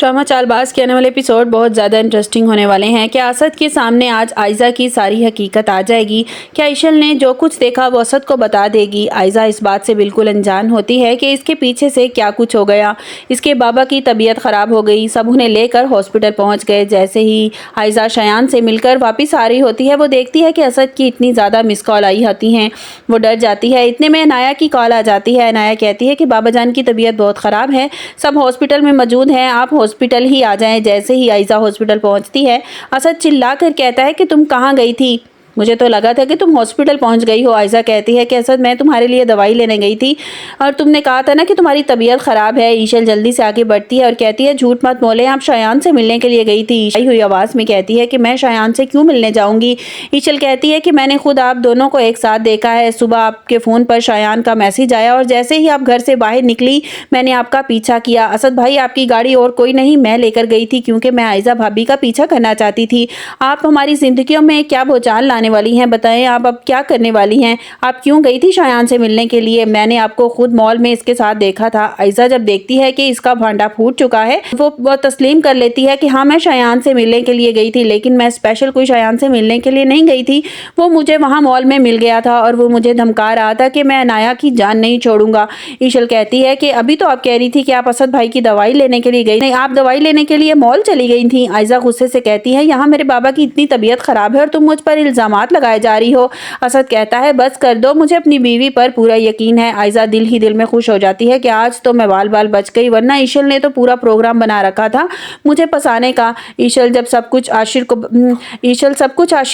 Drama Chaalbaaz के आने वाले एपिसोड बहुत ज़्यादा इंटरेस्टिंग होने वाले हैं। क्या असद के सामने आज आयजा की सारी हकीकत आ जाएगी? क्या इशल ने जो कुछ देखा वो असद को बता देगी? आयजा इस बात से बिल्कुल अनजान होती है कि इसके पीछे से क्या कुछ हो गया। इसके बाबा की तबीयत ख़राब हो गई, सब उन्हें लेकर हॉस्पिटल पहुँच गए। जैसे ही आयजा शयान से मिलकर वापस आ रही होती है, वो देखती है कि असद की इतनी ज़्यादा मिस कॉल आई होती हैं। वो डर जाती है। इतने में अनाया की कॉल आ जाती है। अनाया कहती है कि बाबा जान की तबीयत बहुत ख़राब है, सब हॉस्पिटल में मौजूद हैं, आप हॉस्पिटल ही आ जाएं। जैसे ही आयजा हॉस्पिटल पहुंचती है, असद चिल्लाकर कहता है कि तुम कहाँ गई थी? मुझे तो लगा था कि तुम हॉस्पिटल पहुंच गई हो। आयजा कहती है कि असद मैं तुम्हारे लिए दवाई लेने गई थी और तुमने कहा था ना कि तुम्हारी तबीयत ख़राब है। ईशल जल्दी से आगे बढ़ती है और कहती है झूठ मत बोले, आप शयान से मिलने के लिए गई थी। आई हुई आवाज़ में कहती है कि मैं शयान से क्यों मिलने जाऊँगी। ईशल कहती है कि मैंने खुद आप दोनों को एक साथ देखा है। सुबह आपके फ़ोन पर शयान का मैसेज आया और जैसे ही आप घर से बाहर निकली मैंने आपका पीछा किया। असद भाई आपकी गाड़ी और कोई नहीं मैं लेकर गई थी, क्योंकि मैं आयजा भाभी का पीछा करना चाहती थी। आप हमारी ज़िंदगियों में क्या भूचाल लाने वाली हैं, बताएं आप अब क्या करने वाली हैं? आप क्यों गई थी शयान से मिलने के लिए? मैंने आपको खुद मॉल में इसके साथ देखा था। आयजा जब देखती है कि इसका भांडा फूट चुका है, वो तस्लीम कर लेती है कि हाँ मैं शयान से मिलने के लिए गई थी, लेकिन मैं स्पेशल कोई शयान से मिलने के लिए नहीं गई थी। वो मुझे वहाँ मॉल में मिल गया था और वो मुझे धमका रहा था कि मैं अनाया की जान नहीं छोड़ूंगा। ईशल कहती है कि अभी तो आप कह रही थी कि आप असद भाई की दवाई लेने के लिए गई, नहीं आप दवाई लेने के लिए मॉल चली गई थी। आयजा गुस्से से कहती है यहाँ मेरे बाबा की इतनी तबीयत खराब है और तुम मुझ पर इल्जामात लगाए जा रही हो। असद कहता है बस कर दो, मुझे अपनी बीवी पर पूरा यकीन है। आयजा दिल ही दिल में खुश हो जाती है कि आज तो मैं बाल बाल बच गई, वरना ईशल ने तो पूरा प्रोग्राम बना रखा था मुझे फंसाने का। ईशल सब कुछ आशिर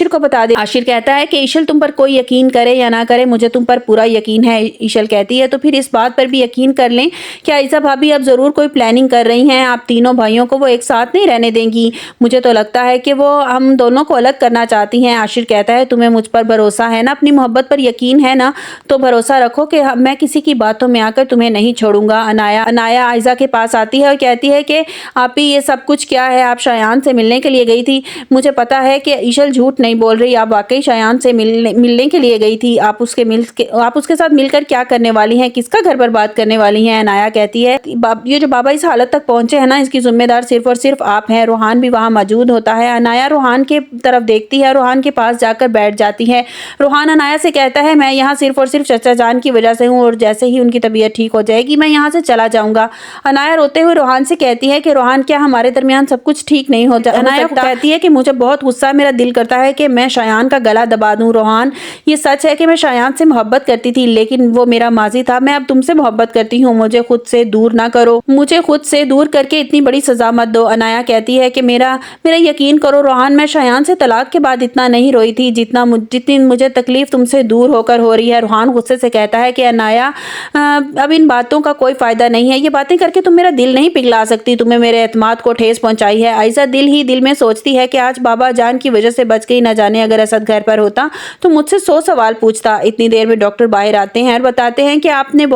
को बता दे। आशिर कहता है कि ईशल तुम पर कोई यकीन करे या ना करे, मुझे तुम पर पूरा यकीन है। ईशल कहती है तो फिर इस बात पर भी यकीन कर लें कि आयजा भाभी अब जरूर कोई प्लानिंग कर रही हैं, आप तीनों भाइयों को वो एक साथ नहीं रहने देंगी। मुझे तो लगता है कि वो हम दोनों को अलग करना चाहती हैं। आशिर कहता है तुम्हें मुझ पर भरोसा है ना, अपनी मोहब्बत पर यकीन है ना, तो भरोसा रखो कि मैं किसी की बातों में आकर तुम्हें नहीं छोड़ूंगा। अनाया आयजा के पास आती है और कहती है कि आप ही ये सब कुछ क्या है, आप शयान से मिलने के लिए गई थी। मुझे पता है कि ईशल झूठ नहीं बोल रही, आप वाकई शयान से मिलने के लिए गई थी। आप उसके साथ मिलकर क्या करने वाली हैं, किसका घर बर्बाद करने वाली हैं? अनाया कहती है ये जो बाबा इस हालत तक पहुंचे हैं ना, इसकी जिम्मेदार सिर्फ और सिर्फ आप हैं। रोहान भी वहां मौजूद होता है। अनाया रोहान के तरफ देखती है, रोहान के पास जाकर बैठ जाती है। रोहान अनाया से कहता है मैं यहाँ सिर्फ और सिर्फ चचा जान की वजह से हूँ और जैसे ही उनकी तबीयत ठीक हो जाएगी मैं यहाँ से चला जाऊंगा। अनाया रोते हुए रोहान से कहती है कि रोहान क्या हमारे दरमियान सब कुछ ठीक नहीं हो जाता? अनाया कहती है कि मुझे बहुत गुस्सा, मेरा दिल करता है कि मैं शयान का गला दबा दूं। रोहान ये सच है कि मैं शयान से मोहब्बत करती थी, लेकिन वो मेरा माजी था। मैं अब तुमसे मोहब्बत करती हूँ, मुझे खुद से दूर ना करो, मुझे खुद से दूर करके इतनी बड़ी सजा मत दो। अनाया कहती है कि मेरा यकीन करो रोहान, मैं शयान से तलाक के बाद इतना नहीं रोई थी जितनी मुझे तकलीफ तुमसे दूर होकर हो रही है। रोहान गुस्से से कहता है कि अनाया अब इन बातों का कोई फायदा नहीं है, ये बातें करके तुम मेरा दिल नहीं पिघला सकती, तुम्हें मेरे एतमाद को ठेस पहुंचाई है। आयजा दिल ही दिल में सोचती है कि आज बाबा जान की वजह से बच गई, न जाने अगर असद घर पर होता तो मुझसे 100 सवाल पूछता। इतनी देर में डॉक्टर बाहर आते हैं और बताते हैं कि हमने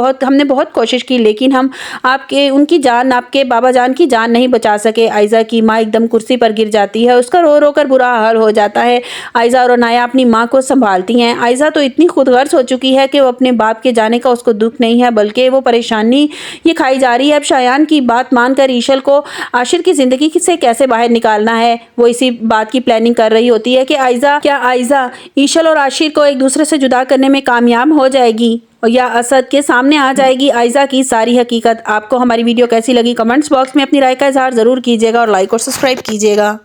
बहुत कोशिश की, लेकिन हम आपके बाबा जान की जान नहीं बचा सके। आयजा की माँ एकदम कुर्सी पर गिर जाती है, उसका रो रो कर बुरा हाल हो जाता है। आयजा और अनाया अपनी माँ को संभालती हैं। आयजा तो इतनी खुदगर्ज हो चुकी है कि वो अपने बाप के जाने का उसको दुख नहीं है, बल्कि वो परेशानी ये खाई जा रही है अब शयान की बात मानकर ईशल को आशिर की जिंदगी से कैसे बाहर निकालना है। वो इसी बात की प्लानिंग कर रही होती है कि आयजा ईशल और आशिर को एक दूसरे से जुदा करने में कामयाब हो जाएगी या असद के सामने आ जाएगी आयजा की सारी हकीकत। आपको हमारी वीडियो कैसी लगी कमेंट्स बॉक्स में अपनी राय का इजहार जरूर कीजिएगा और लाइक और सब्सक्राइब कीजिएगा।